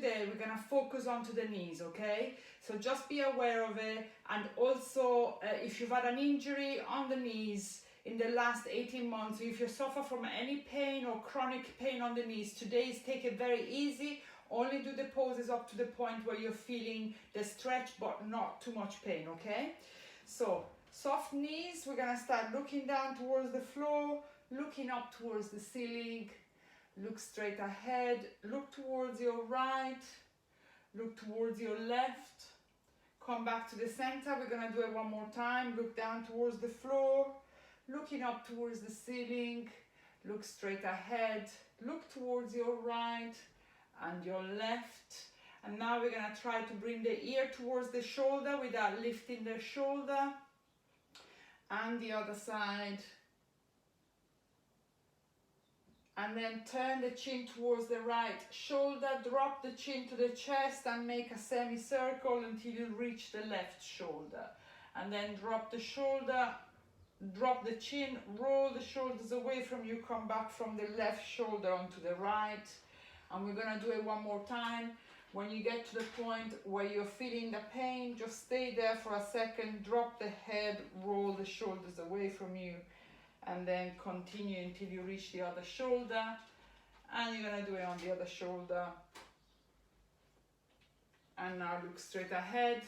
today we're gonna focus onto the knees, okay? So just be aware of it, and also if you've had an injury on the knees in the last 18 months, if you suffer from any pain or chronic pain on the knees, today is take it very easy. Only do the poses up to the point where you're feeling the stretch but not too much pain, okay? So soft knees, we're gonna start looking down towards the floor, looking up towards the ceiling, look straight ahead, look towards your right, look towards your left, come back to the center. We're gonna do it one more time. Look down towards the floor, looking up towards the ceiling, look straight ahead, look towards your right and your left. And now we're gonna try to bring the ear towards the shoulder without lifting the shoulder, and the other side. And then turn the chin towards the right shoulder, drop the chin to the chest and make a semicircle until you reach the left shoulder. And then drop the shoulder, drop the chin, roll the shoulders away from you, come back from the left shoulder onto the right. And we're gonna do it one more time. When you get to the point where you're feeling the pain, just stay there for a second, drop the head, roll the shoulders away from you, and then continue until you reach the other shoulder. And you're gonna do it on the other shoulder. And now look straight ahead.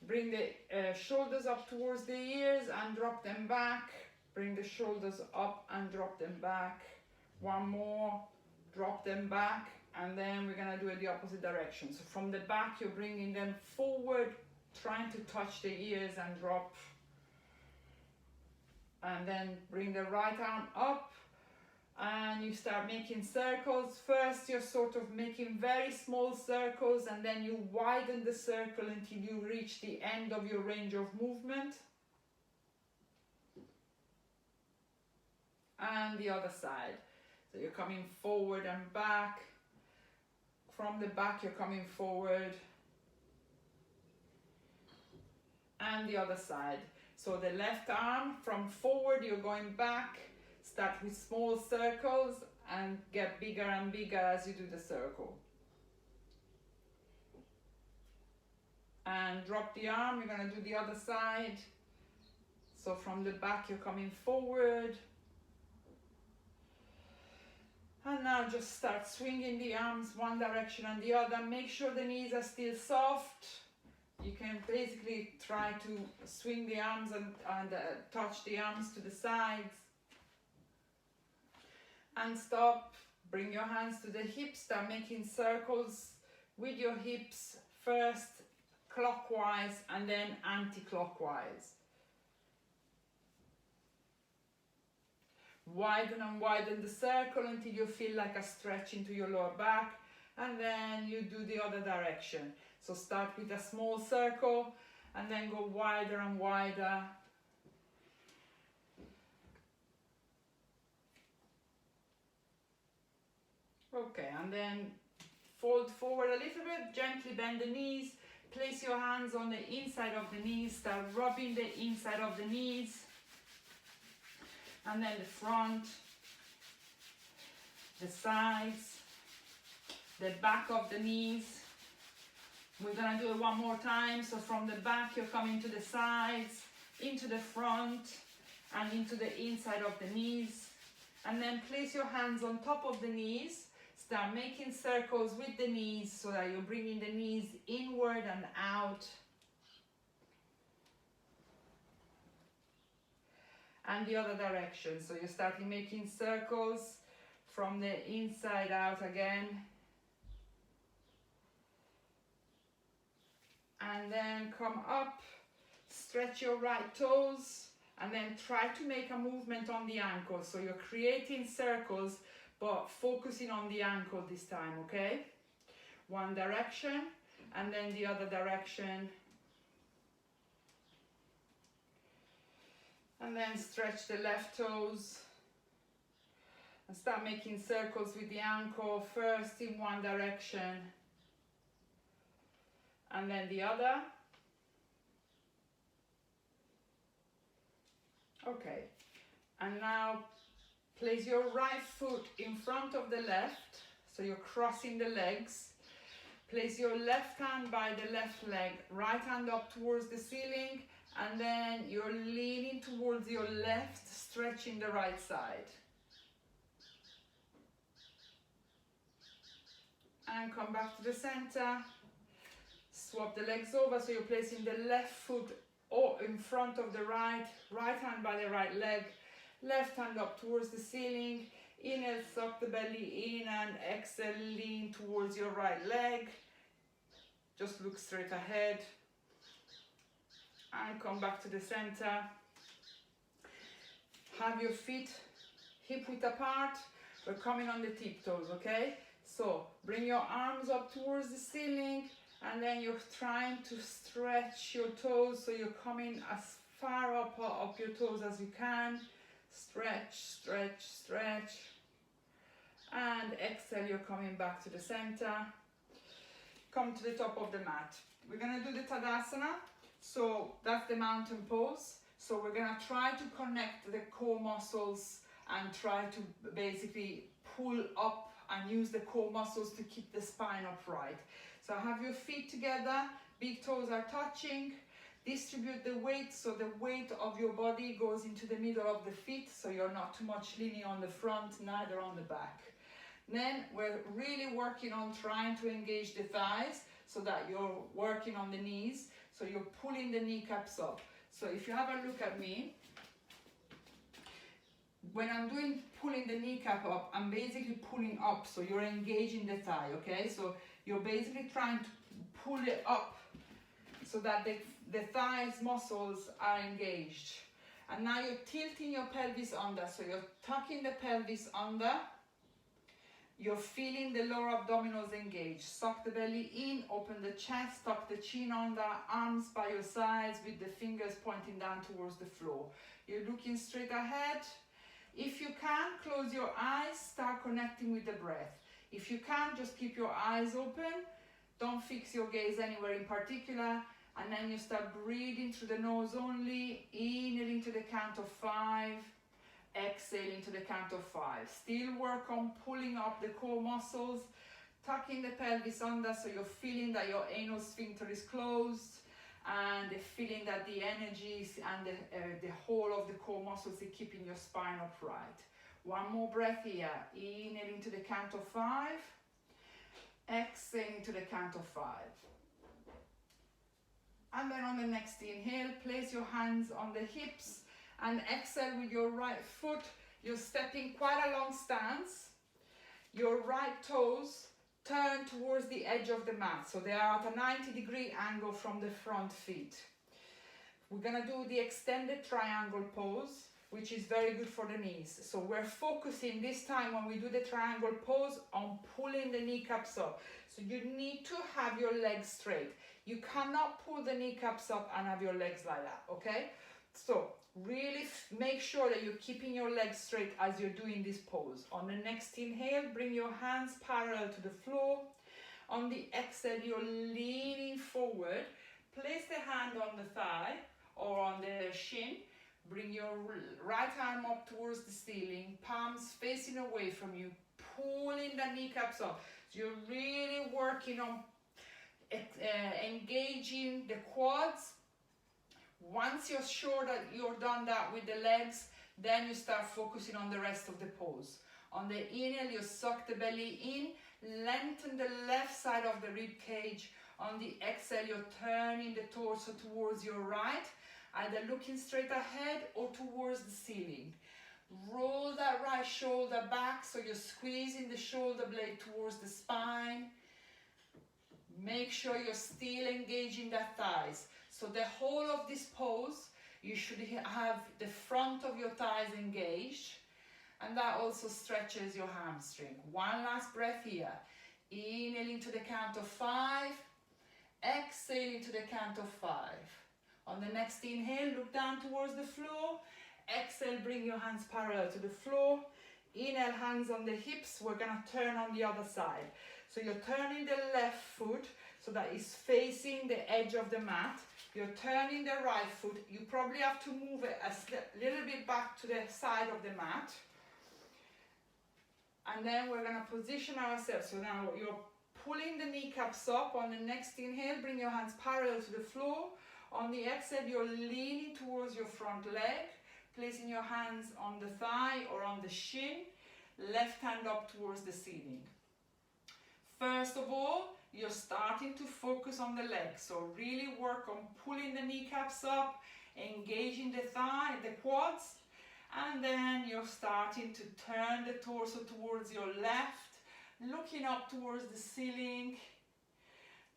Bring the shoulders up towards the ears and drop them back. Bring the shoulders up and drop them back. One more, drop them back. And then we're gonna do it the opposite direction. So from the back, you're bringing them forward, trying to touch the ears and drop. And then bring the right arm up and you start making circles. First, you're sort of making very small circles, and then you widen the circle until you reach the end of your range of movement. And the other side. So you're coming forward and back. From the back, you're coming forward. And the other side. So the left arm, from forward, you're going back. Start with small circles and get bigger and bigger as you do the circle. And drop the arm, you're gonna do the other side. So from the back, you're coming forward. And now just start swinging the arms one direction and the other. Make sure the knees are still soft. You can basically try to swing the arms and touch the arms to the sides. And stop. Bring your hands to the hips. Start making circles with your hips, first clockwise and then anti-clockwise. Widen and widen the circle until you feel like a stretch into your lower back, and then you do the other direction. So start with a small circle and then go wider and wider. Okay, and then fold forward a little bit, gently bend the knees, place your hands on the inside of the knees, start rubbing the inside of the knees, and then the front, the sides, the back of the knees. We're gonna do it one more time. So from the back, you're coming to the sides, into the front, and into the inside of the knees. And then place your hands on top of the knees. Start making circles with the knees so that you're bringing the knees inward and out. And the other direction. So you're starting making circles from the inside out again. And then come up, stretch your right toes, and then try to make a movement on the ankle. So you're creating circles, but focusing on the ankle this time, okay? One direction, and then the other direction. And then stretch the left toes. And start making circles with the ankle, first in one direction, and then the other. Okay, and now place your right foot in front of the left, so you're crossing the legs, Place your left hand by the left leg, right hand up towards the ceiling, and then you're leaning towards your left, stretching the right side. And come back to the center. Swap the legs over, so you're placing the left foot in front of the right, right hand by the right leg, left hand up towards the ceiling. Inhale, suck the belly in, and exhale, lean towards your right leg. Just look straight ahead. And come back to the center. Have your feet hip width apart. We're coming on the tiptoes, okay? So bring your arms up towards the ceiling, and then you're trying to stretch your toes, so you're coming as far up your toes as you can. Stretch, stretch, stretch. And exhale, you're coming back to the center. Come to the top of the mat. We're gonna do the Tadasana. So that's the mountain pose. So we're gonna try to connect the core muscles and try to basically pull up and use the core muscles to keep the spine upright. So have your feet together, big toes are touching. Distribute the weight, so the weight of your body goes into the middle of the feet, so you're not too much leaning on the front, neither on the back. Then we're really working on trying to engage the thighs, so that you're working on the knees, so you're pulling the kneecaps up. So if you have a look at me, when I'm doing pulling the kneecap up, I'm basically pulling up, so you're engaging the thigh, okay? So you're basically trying to pull it up so that the thighs muscles are engaged. And now you're tilting your pelvis under, so you're tucking the pelvis under. You're feeling the lower abdominals engaged. Suck the belly in, open the chest, tuck the chin under, arms by your sides with the fingers pointing down towards the floor. You're looking straight ahead. If you can, close your eyes, start connecting with the breath. If you can, just keep your eyes open. Don't fix your gaze anywhere in particular. And then you start breathing through the nose only, inhaling to the count of 5, exhaling to the count of 5. Still work on pulling up the core muscles, tucking the pelvis under, so you're feeling that your anal sphincter is closed, and feeling that the energies and the whole of the core muscles are keeping your spine upright. One more breath here, inhaling to the count of 5, exhaling to the count of 5. And then on the next inhale, place your hands on the hips and exhale with your right foot. You're stepping quite a long stance. Your right toes turn towards the edge of the mat. So they are at a 90-degree angle from the front feet. We're gonna do the extended triangle pose, which is very good for the knees. So we're focusing this time when we do the triangle pose on pulling the kneecaps up. So you need to have your legs straight. You cannot pull the kneecaps up and have your legs like that, okay? So really make sure that you're keeping your legs straight as you're doing this pose. On the next inhale, bring your hands parallel to the floor. On the exhale, you're leaning forward. Place the hand on the thigh or on the shin. Bring your right arm up towards the ceiling, palms facing away from you, pulling the kneecaps up. So you're really working on engaging the quads. Once you're sure that you're done that with the legs, then you start focusing on the rest of the pose. On the inhale, you suck the belly in, lengthen the left side of the rib cage. On the exhale, you're turning the torso towards your right, either looking straight ahead or towards the ceiling. Roll that right shoulder back, so you're squeezing the shoulder blade towards the spine. Make sure you're still engaging the thighs. So the whole of this pose, you should have the front of your thighs engaged, and that also stretches your hamstring. One last breath here. Inhaling to the count of 5, exhaling to the count of 5. On the next inhale, look down towards the floor. Exhale, bring your hands parallel to the floor. Inhale, hands on the hips. We're gonna turn on the other side. So you're turning the left foot so that it's facing the edge of the mat. You're turning the right foot. You probably have to move it a little bit back to the side of the mat. And then we're gonna position ourselves. So now you're pulling the kneecaps up. On the next inhale, bring your hands parallel to the floor. On the exhale, you're leaning towards your front leg, placing your hands on the thigh or on the shin, left hand up towards the ceiling. First of all, you're starting to focus on the legs, so really work on pulling the kneecaps up, engaging the thigh, the quads, and then you're starting to turn the torso towards your left, looking up towards the ceiling.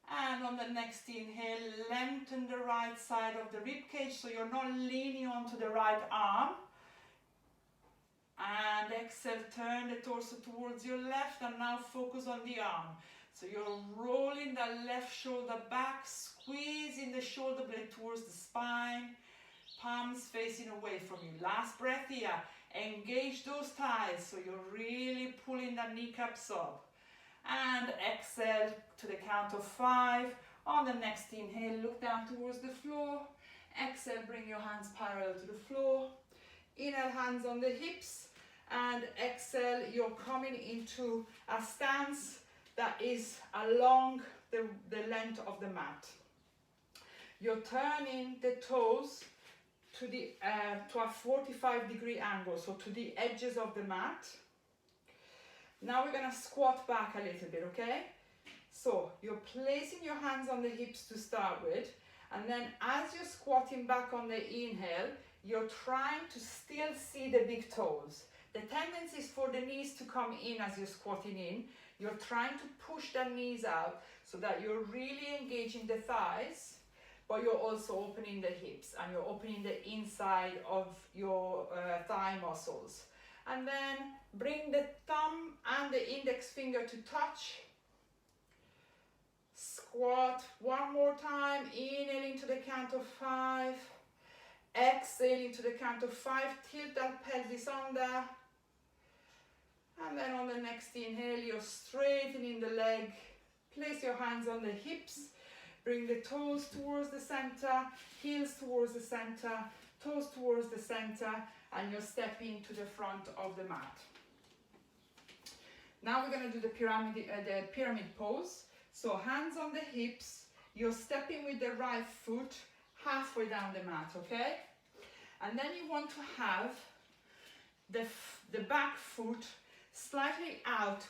And on the next inhale, lengthen the right side of the rib cage so you're not leaning onto the right arm. And exhale, turn the torso towards your left, and now focus on the arm. So you're rolling the left shoulder back, squeezing the shoulder blade towards the spine, palms facing away from you. Last breath here. Engage those thighs so you're really pulling the kneecaps up. And exhale to the count of 5. On the next inhale, look down towards the floor. Exhale, bring your hands parallel to the floor. Inhale, hands on the hips. And exhale, you're coming into a stance that is along the length of the mat. You're turning the toes to a 45-degree angle, so to the edges of the mat. Now we're going to squat back a little bit, okay? So you're placing your hands on the hips to start with, and then as you're squatting back on the inhale, you're trying to still see the big toes. The tendency is for the knees to come in as you're squatting in. You're trying to push the knees out so that you're really engaging the thighs, but you're also opening the hips and you're opening the inside of your thigh muscles. And then bring the thumb and the index finger to touch. Squat one more time, inhaling to the count of 5. Exhaling to the count of 5, tilt that pelvis under. And then on the next inhale, you're straightening the leg. Place your hands on the hips. Bring the toes towards the center, heels towards the center, toes towards the center, and you're stepping to the front of the mat. Now we're going to do the pyramid pose. So hands on the hips, you're stepping with the right foot halfway down the mat, okay? And then you want to have the back foot slightly out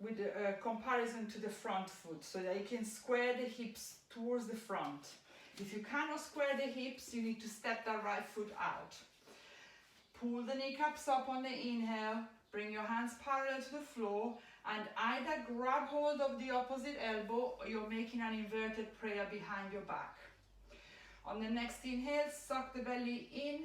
with the comparison to the front foot, so that you can square the hips towards the front. If you cannot square the hips, you need to step that right foot out. Pull the kneecaps up on the inhale, bring your hands parallel to the floor, and either grab hold of the opposite elbow or you're making an inverted prayer behind your back. On the next inhale, suck the belly in,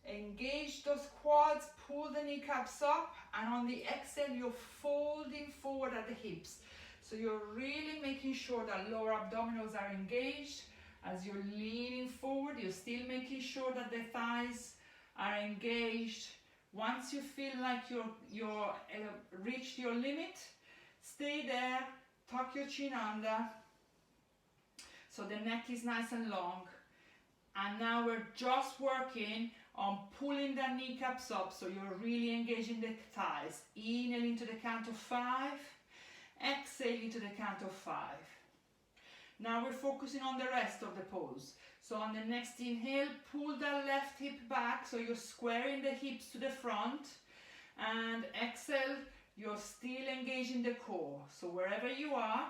engage those quads, pull the kneecaps up, and on the exhale, you're folding forward at the hips. So you're really making sure that lower abdominals are engaged. As you're leaning forward, you're still making sure that the thighs are engaged. Once you feel like you're reached your limit, stay there, tuck your chin under, so the neck is nice and long. And now we're just working on pulling the kneecaps up, so you're really engaging the thighs. Inhaling to the count of 5, exhaling to the count of 5. Now we're focusing on the rest of the pose. So on the next inhale, pull the left hip back, so you're squaring the hips to the front. And exhale, you're still engaging the core. So wherever you are,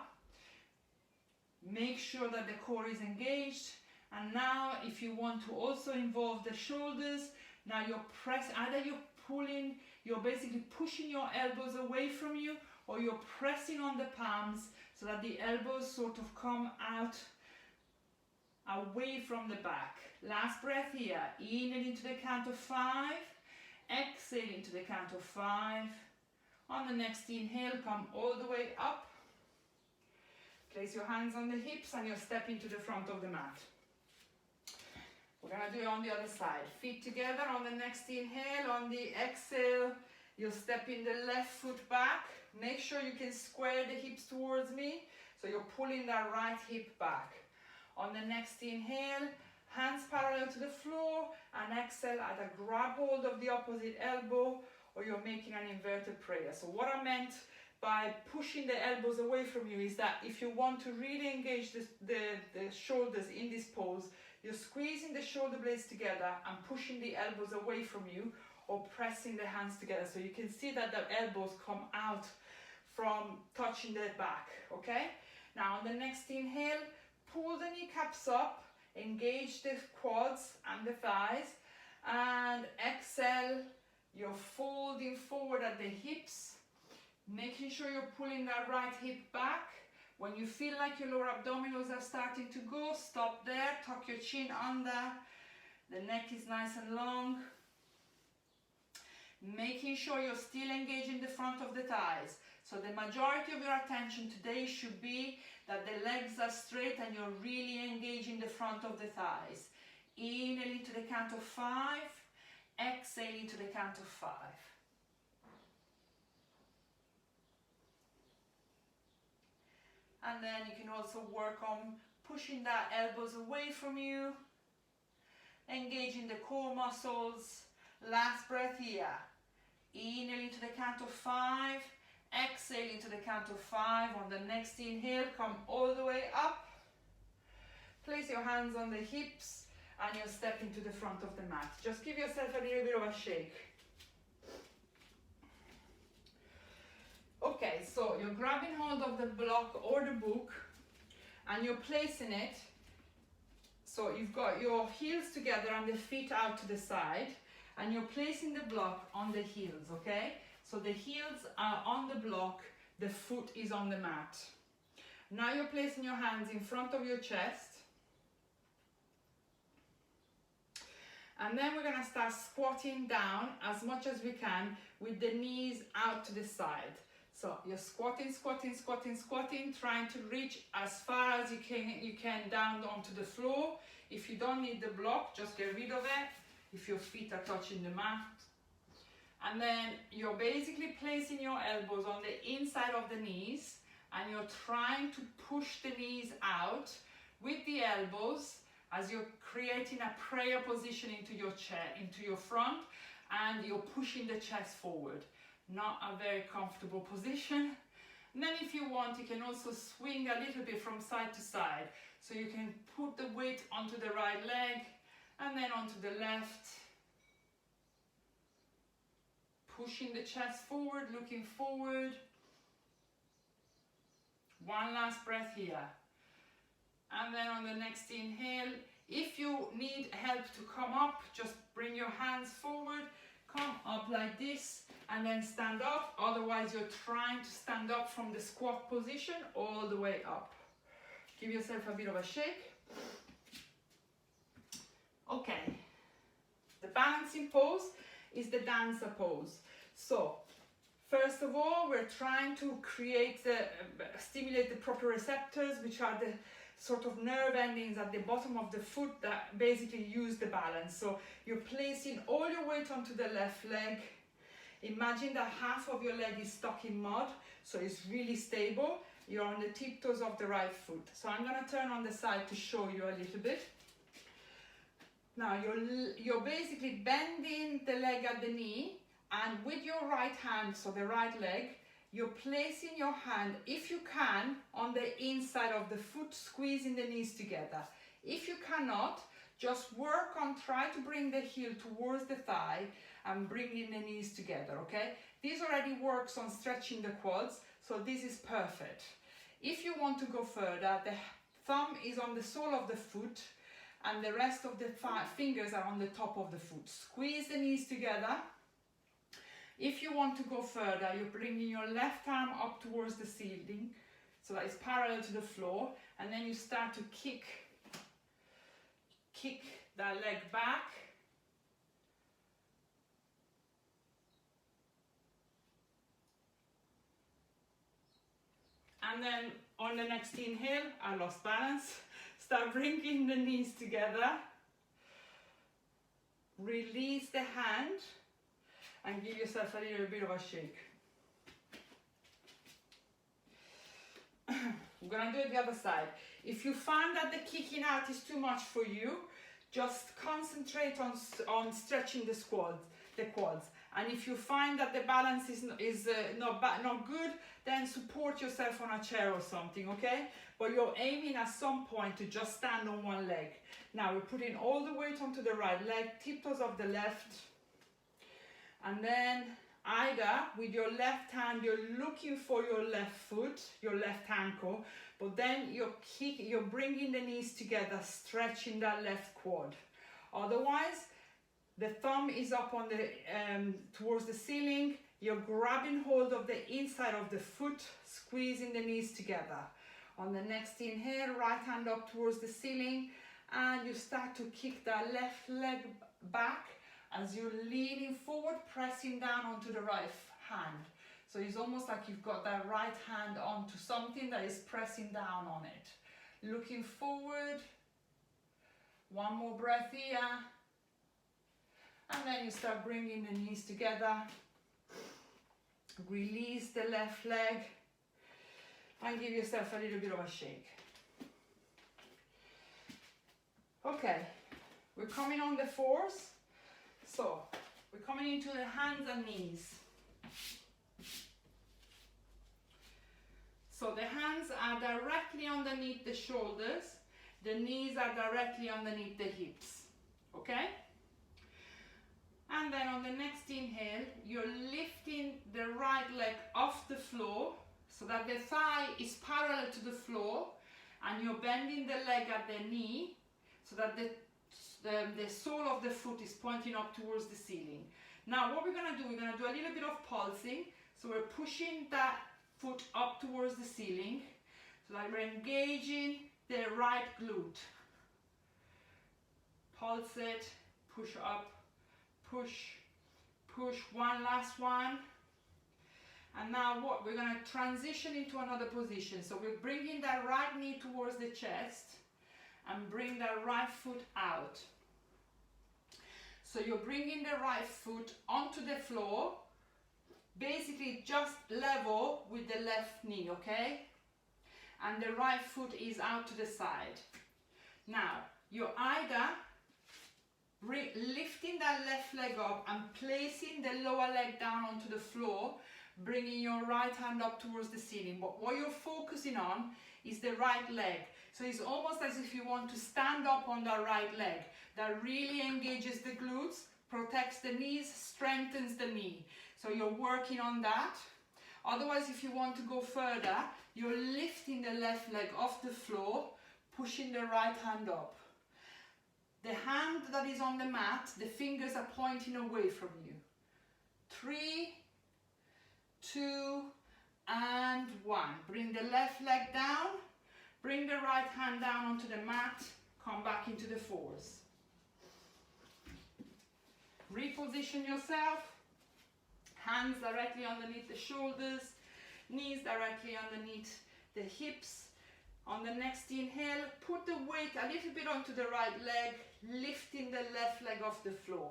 make sure that the core is engaged. And now if you want to also involve the shoulders, now you're basically pushing your elbows away from you, or you're pressing on the palms so that the elbows sort of come out away from the back. Last breath here. Inhaling to the count of 5, exhaling to the count of 5. On the next inhale, come all the way up. Place your hands on the hips and you're stepping to the front of the mat. We're going to do it on the other side. Feet together on the next inhale. On the exhale, you're stepping the left foot back. Make sure you can square the hips towards me. So you're pulling that right hip back. On the next inhale, hands parallel to the floor, and exhale, either grab hold of the opposite elbow or you're making an inverted prayer. So what I meant by pushing the elbows away from you is that if you want to really engage the shoulders in this pose, you're squeezing the shoulder blades together and pushing the elbows away from you, or pressing the hands together. So you can see that the elbows come out from touching the back, okay? Now on the next inhale, pull the kneecaps up, engage the quads and the thighs, and exhale, you're folding forward at the hips, making sure you're pulling that right hip back. When you feel like your lower abdominals are starting to go, stop there, tuck your chin under, the neck is nice and long. Making sure you're still engaging the front of the thighs. So the majority of your attention today should be that the legs are straight and you're really engaging the front of the thighs. Inhaling to the count of 5, exhaling to the count of 5. And then you can also work on pushing that elbows away from you, engaging the core muscles. Last breath here. Inhaling to the count of 5, exhaling to the count of 5. On the next inhale, come all the way up. Place your hands on the hips and you'll step into the front of the mat. Just give yourself a little bit of a shake. Okay, so you're grabbing hold of the block or the book and you're placing it. So you've got your heels together and the feet out to the side, and you're placing the block on the heels, okay? So the heels are on the block, the foot is on the mat. Now you're placing your hands in front of your chest. And then we're gonna start squatting down as much as we can with the knees out to the side. So you're squatting, squatting, squatting, squatting, trying to reach as far as you can down onto the floor. If you don't need the block, just get rid of it. If your feet are touching the mat. And then you're basically placing your elbows on the inside of the knees and you're trying to push the knees out with the elbows as you're creating a prayer position into your chair, into your front, and you're pushing the chest forward. Not a very comfortable position. And then if you want, you can also swing a little bit from side to side. So you can put the weight onto the right leg and then onto the left. Pushing the chest forward, looking forward. One last breath here. And then on the next inhale, if you need help to come up, just bring your hands forward, come up like this, and then stand up. Otherwise, you're trying to stand up from the squat position all the way up. Give yourself a bit of a shake. Okay, the balancing pose is the dancer pose. So, first of all, we're trying to stimulate the proprioceptors, which are the sort of nerve endings at the bottom of the foot that basically use the balance. So you're placing all your weight onto the left leg. Imagine that half of your leg is stuck in mud, so it's really stable. You're on the tiptoes of the right foot. So I'm going to turn on the side to show you a little bit. Now you're basically bending the leg at the knee, and with your right hand, so the right leg, you're placing your hand, if you can, on the inside of the foot, squeezing the knees together. If you cannot, just try to bring the heel towards the thigh and bringing the knees together, okay? This already works on stretching the quads, so this is perfect. If you want to go further, the thumb is on the sole of the foot and the rest of the fingers are on the top of the foot. Squeeze the knees together. If you want to go further, you're bringing your left arm up towards the ceiling, so that it's parallel to the floor, and then you start to kick that leg back. And then on the next inhale, I lost balance. Start bringing the knees together. Release the hand and give yourself a little bit of a shake. I'm gonna do it the other side. If you find that the kicking out is too much for you, just concentrate on stretching the quads. And if you find that the balance is not good, then support yourself on a chair or something, okay? But you're aiming at some point to just stand on one leg. Now we're putting all the weight onto the right leg, tiptoes of the left, and then either with your left hand you're looking for your left foot, your left ankle, but then you're bringing the knees together, stretching that left quad. Otherwise, the thumb is up on the towards the ceiling. You're grabbing hold of the inside of the foot, squeezing the knees together. On the next inhale, right hand up towards the ceiling, and you start to kick that left leg back as you're leaning forward, pressing down onto the right hand. So it's almost like you've got that right hand onto something that is pressing down on it. Looking forward. One more breath here. And then you start bringing the knees together. Release the left leg. And give yourself a little bit of a shake. Okay, we're coming on the fours. So, we're coming into the hands and knees. So the hands are directly underneath the shoulders. The knees are directly underneath the hips. Okay? And then on the next inhale, you're lifting the right leg off the floor so that the thigh is parallel to the floor, and you're bending the leg at the knee so that the sole of the foot is pointing up towards the ceiling. Now what we're going to do a little bit of pulsing. So we're pushing that foot up towards the ceiling so that we're engaging the right glute. Pulse it, push up, push, push, one last one. And now what? We're going to transition into another position. So we're bringing that right knee towards the chest and bring that right foot out. So you're bringing the right foot onto the floor, basically just level with the left knee, okay? And the right foot is out to the side. Now, you're either lifting that left leg up and placing the lower leg down onto the floor, bringing your right hand up towards the ceiling. But what you're focusing on is the right leg. So it's almost as if you want to stand up on the right leg. That really engages the glutes, protects the knees, strengthens the knee. So you're working on that. Otherwise, if you want to go further, you're lifting the left leg off the floor, pushing the right hand up. The hand that is on the mat, the fingers are pointing away from you. 3, 2, and 1. Bring the left leg down. Bring the right hand down onto the mat. Come back into the fours. Reposition yourself. Hands directly underneath the shoulders. Knees directly underneath the hips. On the next inhale, put the weight a little bit onto the right leg, lifting the left leg off the floor.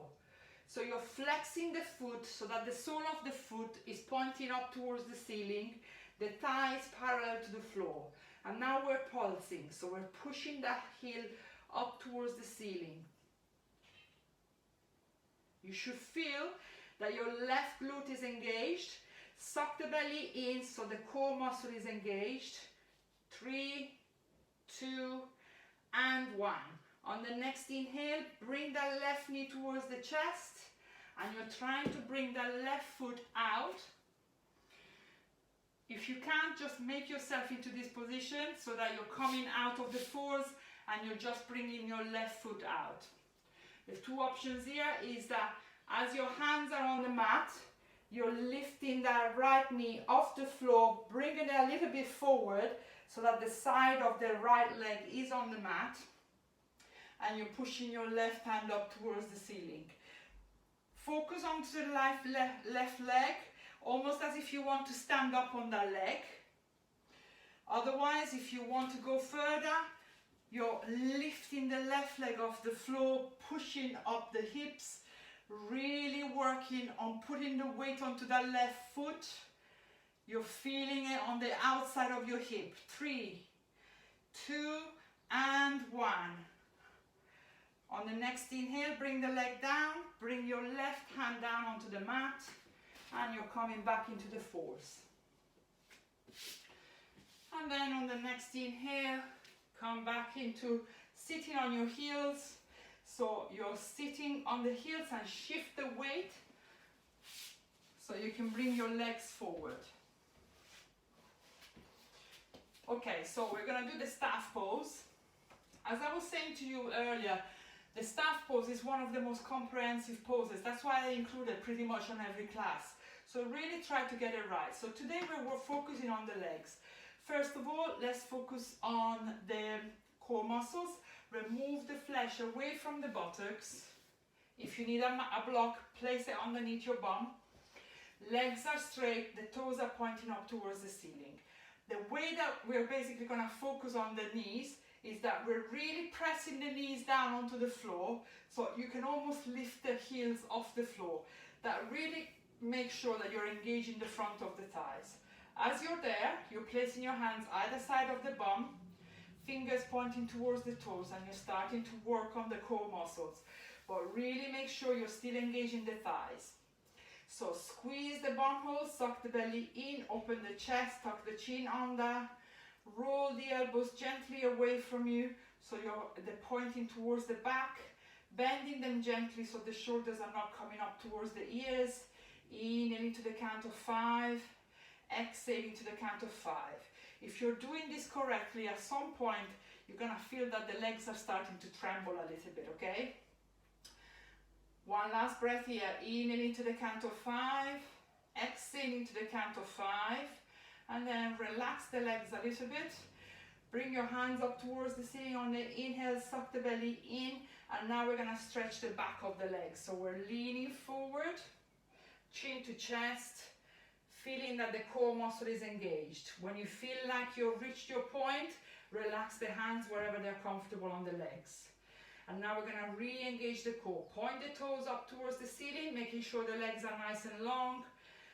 So you're flexing the foot so that the sole of the foot is pointing up towards the ceiling, the thigh is parallel to the floor. And now we're pulsing, so we're pushing that heel up towards the ceiling. You should feel that your left glute is engaged. Suck the belly in so the core muscle is engaged. 3, 2, and 1. On the next inhale, bring the left knee towards the chest, and you're trying to bring the left foot out. If you can't, just make yourself into this position so that you're coming out of the fours and you're just bringing your left foot out. The two options here is that as your hands are on the mat, you're lifting that right knee off the floor, bringing it a little bit forward so that the side of the right leg is on the mat, and you're pushing your left hand up towards the ceiling. Focus onto the left leg, almost as if you want to stand up on that leg. Otherwise, if you want to go further, you're lifting the left leg off the floor, pushing up the hips, really working on putting the weight onto that left foot. You're feeling it on the outside of your hip. 3, 2, and 1. On On the next inhale, bring the leg down, bring your left hand down onto the mat, and you're coming back into the fours. And then on the next inhale, come back into sitting on your heels. So you're sitting on the heels and shift the weight so you can bring your legs forward. Okay, so we're gonna do the staff pose. As I was saying to you earlier, the staff pose is one of the most comprehensive poses. That's why I include it pretty much on every class. So really try to get it right. So today we're focusing on the legs. First of all, let's focus on the core muscles. Remove the flesh away from the buttocks. If you need a block, place it underneath your bum. Legs are straight, the toes are pointing up towards the ceiling. The way that we're basically going to focus on the knees is that we're really pressing the knees down onto the floor, so you can almost lift the heels off the floor. That really makes sure that you're engaging the front of the thighs. As you're there, you're placing your hands either side of the bum, fingers pointing towards the toes, and you're starting to work on the core muscles. But really make sure you're still engaging the thighs. So squeeze the bum hole, suck the belly in, open the chest, tuck the chin under, roll the elbows gently away from you, so they're pointing towards the back, bending them gently so the shoulders are not coming up towards the ears. Inhaling to the count of 5, exhaling to the count of 5. If you're doing this correctly, at some point you're gonna feel that the legs are starting to tremble a little bit, okay? One last breath here, inhaling to the count of 5, exhaling to the count of 5, and then relax the legs a little bit. Bring your hands up towards the ceiling on the inhale, suck the belly in, and now we're gonna stretch the back of the legs. So we're leaning forward, chin to chest, feeling that the core muscle is engaged. When you feel like you've reached your point, relax the hands wherever they're comfortable on the legs. And now we're gonna re-engage the core. Point the toes up towards the ceiling, making sure the legs are nice and long.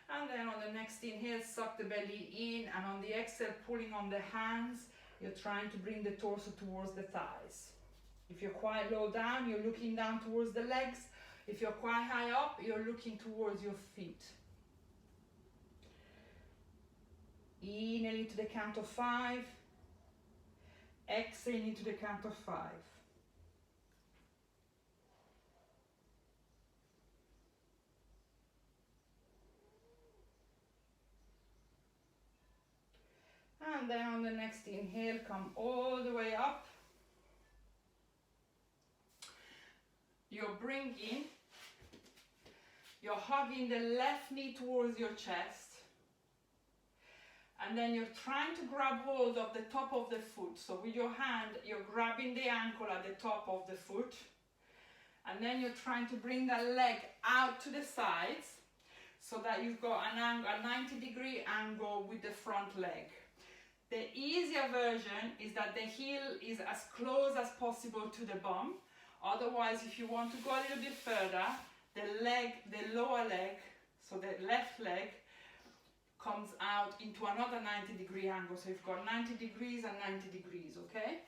And then on the next inhale, suck the belly in, and on the exhale, pulling on the hands, you're trying to bring the torso towards the thighs. If you're quite low down, you're looking down towards the legs. If you're quite high up, you're looking towards your feet. Inhaling to the count of 5, exhaling to the count of 5. And then on the next inhale, come all the way up. You're hugging the left knee towards your chest. And then you're trying to grab hold of the top of the foot. So with your hand, you're grabbing the ankle at the top of the foot. And then you're trying to bring that leg out to the sides so that you've got a 90-degree angle with the front leg. The easier version is that the heel is as close as possible to the bum. Otherwise, if you want to go a little bit further, the lower leg, so the left leg, comes out into another 90-degree angle. So you've got 90 degrees and 90 degrees, okay?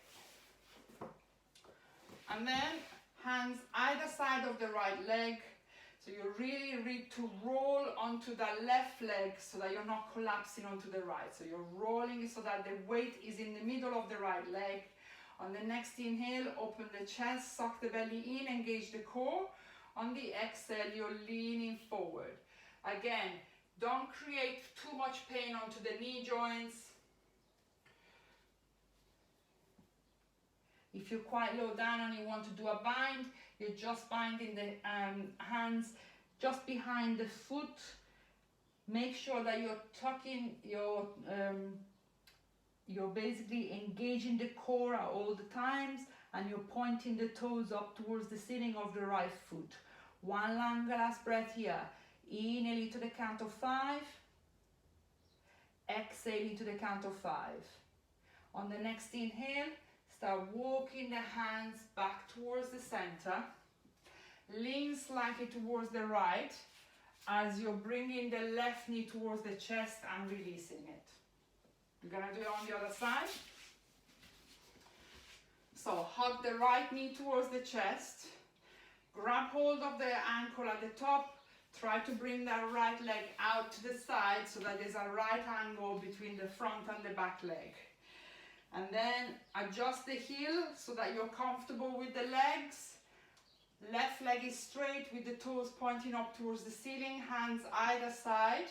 And then hands either side of the right leg. So you really need to roll onto the left leg so that you're not collapsing onto the right. So you're rolling so that the weight is in the middle of the right leg. On the next inhale, open the chest, suck the belly in, engage the core. On the exhale, you're leaning forward. Again, don't create too much pain onto the knee joints. If you're quite low down and you want to do a bind, you're just binding the hands just behind the foot. Make sure that you're tucking you're basically engaging the core at all the times, and you're pointing the toes up towards the ceiling of the right foot. One last breath here. Inhaling to the count of 5. Exhaling to the count of 5. On the next inhale, start walking the hands back towards the center. Lean slightly towards the right as you're bringing the left knee towards the chest and releasing it. You're gonna do it on the other side. So hug the right knee towards the chest. Grab hold of the ankle at the top. Try to bring that right leg out to the side so that there's a right angle between the front and the back leg. And then adjust the heel so that you're comfortable with the legs. Left leg is straight with the toes pointing up towards the ceiling, hands either side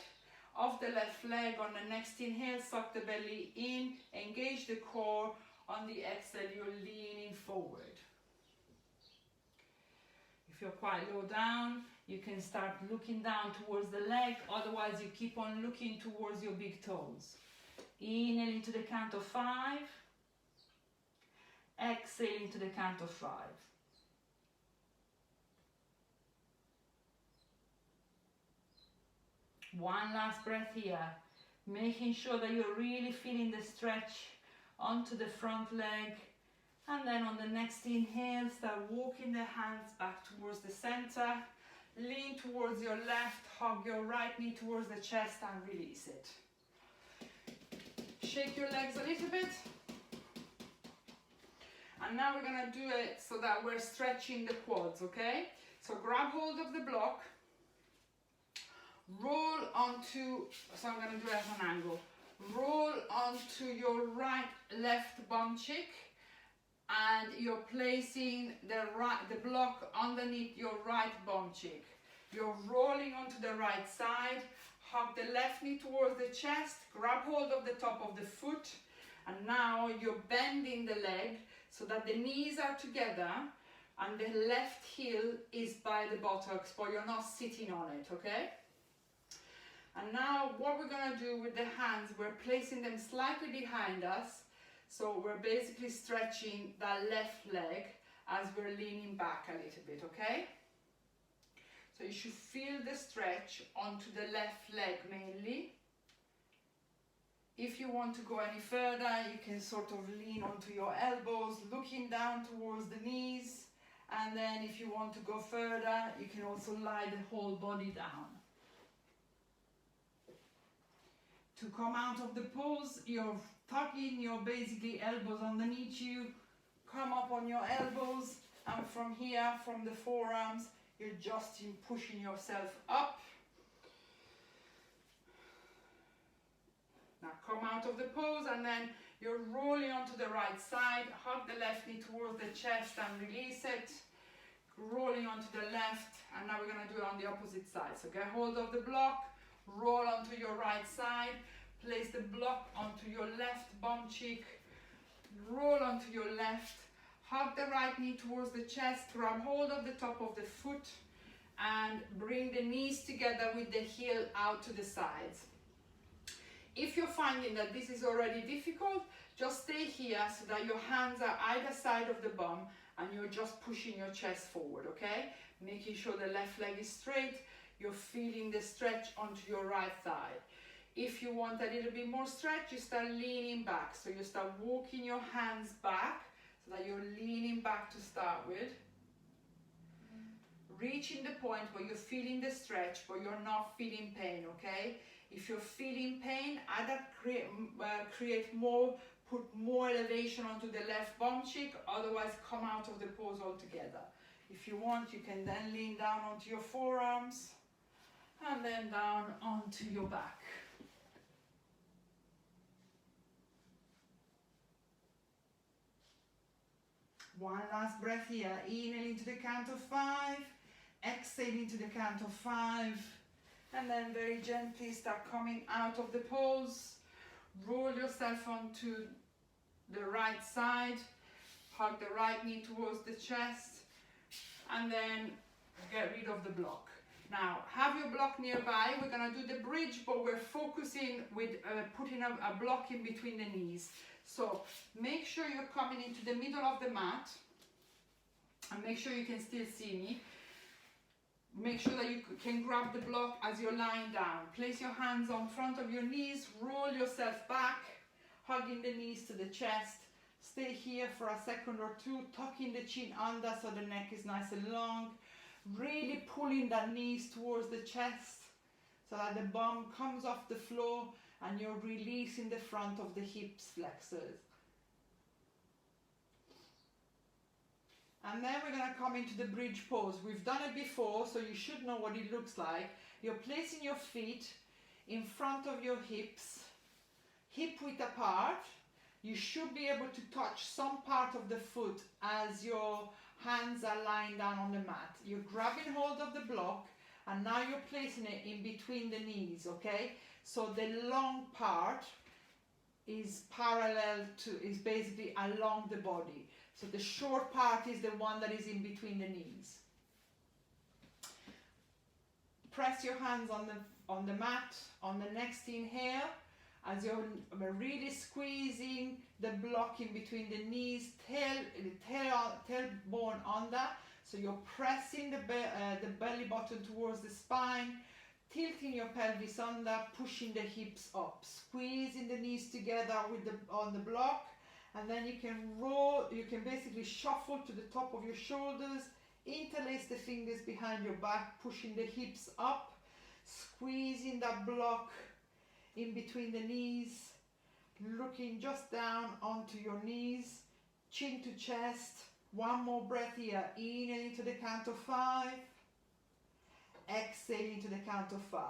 of the left leg. On the next inhale, suck the belly in, engage the core. On the exhale, you're leaning forward. If you're quite low down, you can start looking down towards the leg, otherwise you keep on looking towards your big toes. Inhale into the count of 5. Exhale into the count of 5. One last breath here, making sure that you're really feeling the stretch onto the front leg. And then on the next inhale, start walking the hands back towards the center. Lean towards your left, hug your right knee towards the chest and release it. Shake your legs a little bit. And now we're gonna do it so that we're stretching the quads, okay? So grab hold of the block. Roll onto, so I'm gonna do it at an angle. Roll onto your left bum cheek. And you're placing the block underneath your right bum cheek. You're rolling onto the right side, hug the left knee towards the chest, grab hold of the top of the foot, and now you're bending the leg so that the knees are together and the left heel is by the buttocks, but you're not sitting on it, okay? And now what we're gonna do with the hands, we're placing them slightly behind us. So we're basically stretching that left leg as we're leaning back a little bit, okay? So you should feel the stretch onto the left leg mainly. If you want to go any further, you can sort of lean onto your elbows, looking down towards the knees. And then if you want to go further, you can also lie the whole body down. To come out of the pose, you're tucking your basically elbows underneath you, come up on your elbows, and from here, from the forearms, you're just pushing yourself up. Now come out of the pose and then you're rolling onto the right side, hug the left knee towards the chest and release it. Rolling onto the left, and now we're gonna do it on the opposite side. So get hold of the block, roll onto your right side, place the block onto your left bum cheek, roll onto your left, hug the right knee towards the chest, grab hold of the top of the foot, and bring the knees together with the heel out to the sides. If you're finding that this is already difficult, just stay here so that your hands are either side of the bum and you're just pushing your chest forward, okay? Making sure the left leg is straight, you're feeling the stretch onto your right thigh. If you want a little bit more stretch, you start leaning back. So you start walking your hands back so that you're leaning back to start with. Reaching the point where you're feeling the stretch, but you're not feeling pain, okay? If you're feeling pain, either put more elevation onto the left bum cheek, otherwise come out of the pose altogether. If you want, you can then lean down onto your forearms and then down onto your back. One last breath here. Inhale into the count of 5. Exhale into the count of 5. And then very gently start coming out of the pose. Roll yourself onto the right side. Hug the right knee towards the chest. And then get rid of the block. Now, have your block nearby. We're going to do the bridge, but we're focusing with putting a block in between the knees. So make sure you're coming into the middle of the mat. And make sure you can still see me. Make sure that you can grab the block as you're lying down. Place your hands on front of your knees. Roll yourself back, hugging the knees to the chest. Stay here for a second or two, tucking the chin under so the neck is nice and long. Really pulling the knees towards the chest so that the bum comes off the floor and you're releasing the front of the hips flexors. And then we're going to come into the bridge pose. We've done it before, so you should know what it looks like. You're placing your feet in front of your hips, hip width apart. You should be able to touch some part of the foot as your hands are lying down on the mat. You're grabbing hold of the block, and now you're placing it in between the knees, okay? So the long part is is basically along the body. So the short part is the one that is in between the knees. Press your hands on the mat on the next inhale as you're really squeezing the block in between the knees, tailbone under. So you're pressing the belly button towards the spine, tilting your pelvis under, pushing the hips up, squeezing the knees together on the block. And then you can roll, you can basically shuffle to the top of your shoulders, interlace the fingers behind your back, pushing the hips up, squeezing that block in between the knees, looking just down onto your knees, chin to chest. One more breath here, inhaling to the count of 5, exhaling to the count of 5.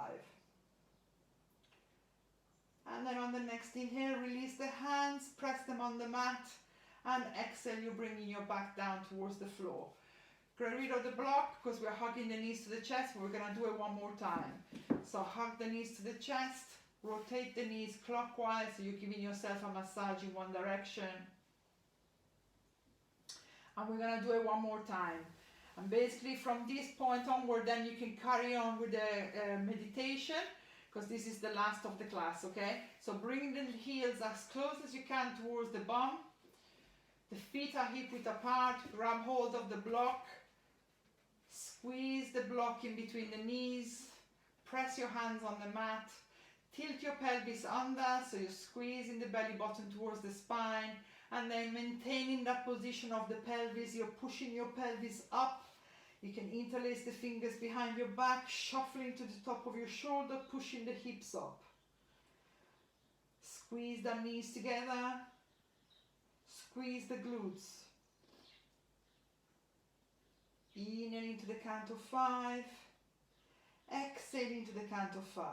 And then on the next inhale, release the hands, press them on the mat, and exhale, you're bringing your back down towards the floor. Get rid of the block because we're hugging the knees to the chest. We're going to do it one more time. So hug the knees to the chest, rotate the knees clockwise, so you're giving yourself a massage in one direction. And we're going to do it one more time. And basically from this point onward, then you can carry on with the meditation, because this is the last of the class, okay? So bring the heels as close as you can towards the bum. The feet are hip width apart. Grab hold of the block. Squeeze the block in between the knees. Press your hands on the mat. Tilt your pelvis under, so you're squeezing the belly button towards the spine. And then maintaining that position of the pelvis, you're pushing your pelvis up. You can interlace the fingers behind your back, shuffling to the top of your shoulder, pushing the hips up. Squeeze the knees together. Squeeze the glutes. Inhaling to the count of 5. Exhaling to the count of 5.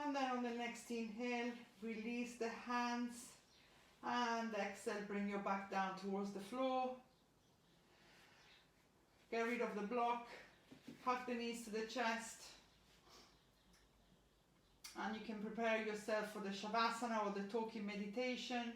And then on the next inhale, release the hands. And exhale, bring your back down towards the floor. Get rid of the block. Hug the knees to the chest. And you can prepare yourself for the Shavasana or the talking meditation.